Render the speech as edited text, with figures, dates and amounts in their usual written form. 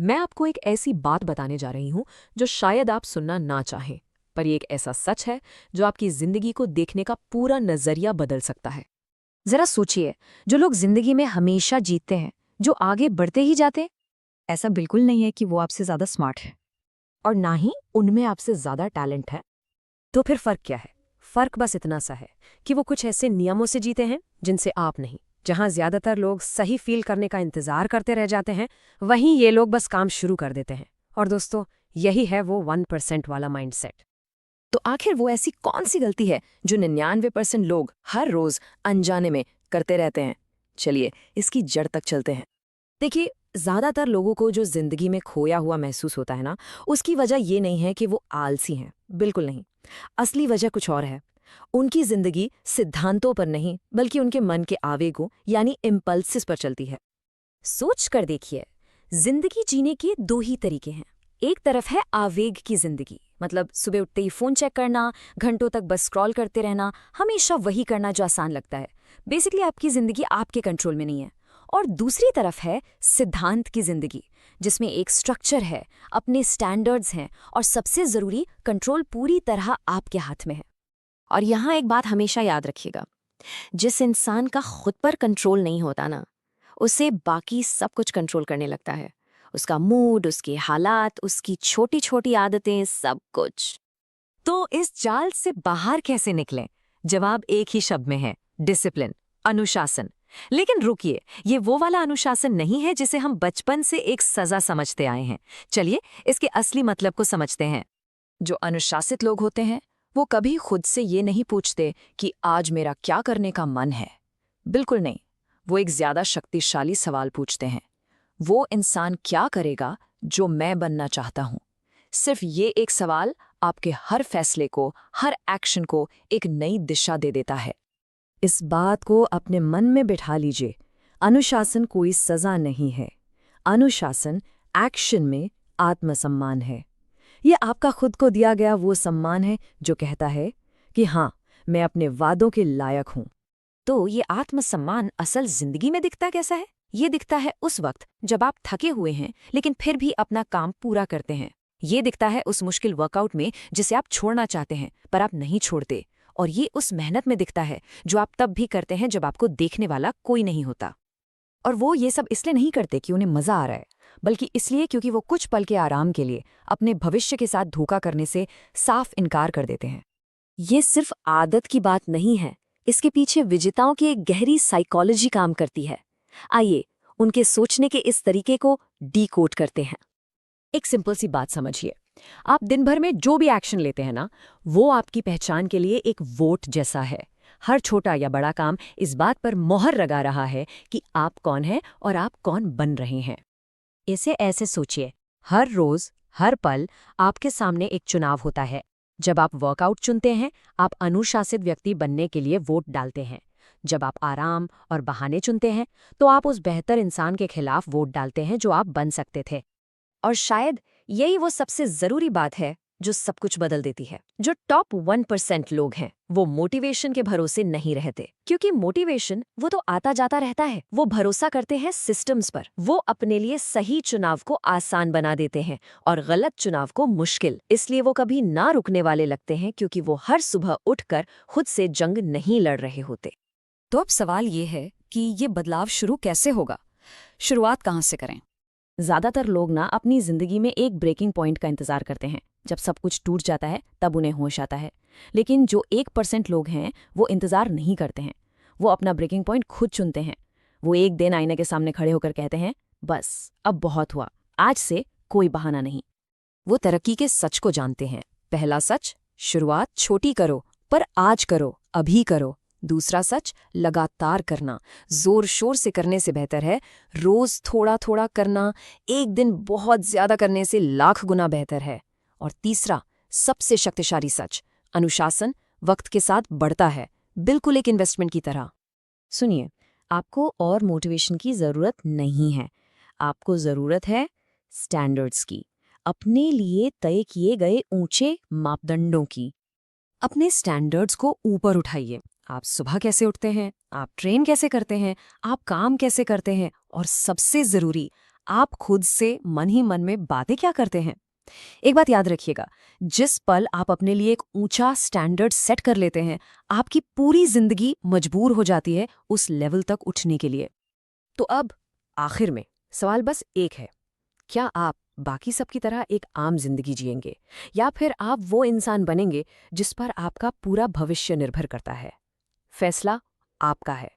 मैं आपको एक ऐसी बात बताने जा रही हूं जो शायद आप सुनना ना चाहें, पर ये एक ऐसा सच है जो आपकी जिंदगी को देखने का पूरा नजरिया बदल सकता है। जरा सोचिए, जो लोग जिंदगी में हमेशा जीतते हैं, जो आगे बढ़ते ही जाते हैं, ऐसा बिल्कुल नहीं है कि वो आपसे ज्यादा स्मार्ट है। और ना ही उनमें आपसे ज्यादा टैलेंट है। तो फिर फर्क क्या है? फर्क बस इतना सा है कि वो कुछ ऐसे नियमों से जीते हैं जिनसे आप नहीं। जहां ज्यादातर लोग सही फील करने का इंतजार करते रह जाते हैं, वहीं ये लोग बस काम शुरू कर देते हैं। और दोस्तों, यही है वो 1% वाला माइंडसेट। तो आखिर वो ऐसी कौन सी गलती है जो 99% लोग हर रोज अनजाने में करते रहते हैं? चलिए, इसकी जड़ तक चलते हैं। देखिए, ज्यादातर लोगों को जो जिंदगी में खोया हुआ महसूस होता है ना, उसकी वजह ये नहीं है कि वो आलसी हैं। बिल्कुल नहीं। असली वजह कुछ और है। उनकी जिंदगी सिद्धांतों पर नहीं, बल्कि उनके मन के आवेगों यानी इम्पल्सिस पर चलती है। सोच कर देखिए, जिंदगी जीने के दो ही तरीके हैं। एक तरफ है आवेग की जिंदगी, मतलब सुबह उठते ही फोन चेक करना, घंटों तक बस स्क्रॉल करते रहना, हमेशा वही करना जो आसान लगता है। बेसिकली आपकी जिंदगी आपके कंट्रोल में नहीं है। और दूसरी तरफ है सिद्धांत की जिंदगी, जिसमें एक स्ट्रक्चर है, अपने स्टैंडर्ड्स हैं, और सबसे जरूरी, कंट्रोल पूरी तरह आपके हाथ में है। और यहाँ एक बात हमेशा याद रखिएगा, जिस इंसान का खुद पर कंट्रोल नहीं होता ना, उसे बाकी सब कुछ कंट्रोल करने लगता है। उसका मूड, उसके हालात, उसकी छोटी छोटी आदतें, सब कुछ। तो इस जाल से बाहर कैसे निकलें? जवाब एक ही शब्द में है: डिसिप्लिन, अनुशासन। लेकिन रुकिए, ये वो वाला अनुशासन नहीं है जिसे हम बचपन से एक सजा समझते आए हैं। चलिए, इसके असली मतलब को समझते हैं। जो अनुशासित लोग होते हैं, वो कभी खुद से ये नहीं पूछते कि आज मेरा क्या करने का मन है। बिल्कुल नहीं। वो एक ज्यादा शक्तिशाली सवाल पूछते हैं: वो इंसान क्या करेगा जो मैं बनना चाहता हूं? सिर्फ ये एक सवाल आपके हर फैसले को, हर एक्शन को एक नई दिशा दे देता है। इस बात को अपने मन में बिठा लीजिए। अनुशासन कोई सजा नहीं है। अनुशासन एक्शन में आत्मसम्मान है। ये आपका खुद को दिया गया वो सम्मान है जो कहता है कि हाँ, मैं अपने वादों के लायक हूँ। तो ये आत्मसम्मान असल जिंदगी में दिखता कैसा है? ये दिखता है उस वक्त जब आप थके हुए हैं लेकिन फिर भी अपना काम पूरा करते हैं। ये दिखता है उस मुश्किल वर्कआउट में जिसे आप छोड़ना चाहते हैं पर आप नहीं छोड़ते। और ये उस मेहनत में दिखता है जो आप तब भी करते हैं जब आपको देखने वाला कोई नहीं होता। और वो ये सब इसलिए नहीं करते कि उन्हें मजा आ रहा है, बल्कि इसलिए क्योंकि वो कुछ पल के आराम के लिए अपने भविष्य के साथ धोखा करने से साफ इनकार कर देते हैं। ये सिर्फ आदत की बात नहीं है, इसके पीछे विजेताओं की एक गहरी साइकोलॉजी काम करती है। आइए, उनके सोचने के इस तरीके को डीकोड करते हैं। एक सिंपल सी बात समझिए। आप दिन भर में जो भी एक्शन लेते हैं ना, वो आपकी पहचान के लिए एक वोट जैसा है। हर छोटा या बड़ा काम इस बात पर मोहर लगा रहा है कि आप कौन हैं और आप कौन बन रहे हैं। इसे ऐसे सोचिए, हर रोज, हर पल आपके सामने एक चुनाव होता है। जब आप वर्कआउट चुनते हैं, आप अनुशासित व्यक्ति बनने के लिए वोट डालते हैं। जब आप आराम और बहाने चुनते हैं, तो आप उस बेहतर इंसान के खिलाफ वोट डालते हैं जो आप बन सकते थे। और शायद यही वो सबसे जरूरी बात है जो सब कुछ बदल देती है। जो टॉप 1% लोग हैं, वो मोटिवेशन के भरोसे नहीं रहते, क्योंकि मोटिवेशन वो तो आता जाता रहता है। वो भरोसा करते हैं सिस्टम्स पर। वो अपने लिए सही चुनाव को आसान बना देते हैं और गलत चुनाव को मुश्किल। इसलिए वो कभी ना रुकने वाले लगते हैं, क्योंकि वो हर सुबह उठकर खुद से जंग नहीं लड़ रहे होते। तो अब सवाल ये है कि ये बदलाव शुरू कैसे होगा? शुरुआत कहाँ से करें? ज्यादातर लोग ना अपनी जिंदगी में एक ब्रेकिंग पॉइंट का इंतजार करते हैं। जब सब कुछ टूट जाता है तब उन्हें होश आता है। लेकिन जो 1% लोग हैं, वो इंतजार नहीं करते हैं। वो अपना ब्रेकिंग पॉइंट खुद चुनते हैं। वो एक दिन आईने के सामने खड़े होकर कहते हैं, बस अब बहुत हुआ, आज से कोई बहाना नहीं। वो तरक्की के सच को जानते हैं। पहला सच, शुरुआत छोटी करो, पर आज करो, अभी करो। दूसरा सच, लगातार करना। जोर शोर से करने से बेहतर है रोज थोड़ा थोड़ा करना। एक दिन बहुत ज्यादा करने से लाख गुना बेहतर है। और तीसरा, सबसे शक्तिशाली सच, अनुशासन वक्त के साथ बढ़ता है, बिल्कुल एक इन्वेस्टमेंट की तरह। सुनिए, आपको और मोटिवेशन की जरूरत नहीं है। आपको जरूरत है स्टैंडर्ड्स की, अपने लिए तय किए गए ऊंचे मापदंडों की। अपने स्टैंडर्ड्स को ऊपर उठाइए। आप सुबह कैसे उठते हैं, आप ट्रेन कैसे करते हैं, आप काम कैसे करते हैं, और सबसे जरूरी, आप खुद से मन ही मन में बातें क्या करते हैं? एक बात याद रखिएगा, जिस पल आप अपने लिए एक ऊंचा स्टैंडर्ड सेट कर लेते हैं, आपकी पूरी जिंदगी मजबूर हो जाती है उस लेवल तक उठने के लिए। तो अब आखिर में सवाल बस एक है, क्या आप बाकी सबकी तरह एक आम जिंदगी जिएंगे, या फिर आप वो इंसान बनेंगे जिस पर आपका पूरा भविष्य निर्भर करता है? फैसला आपका है।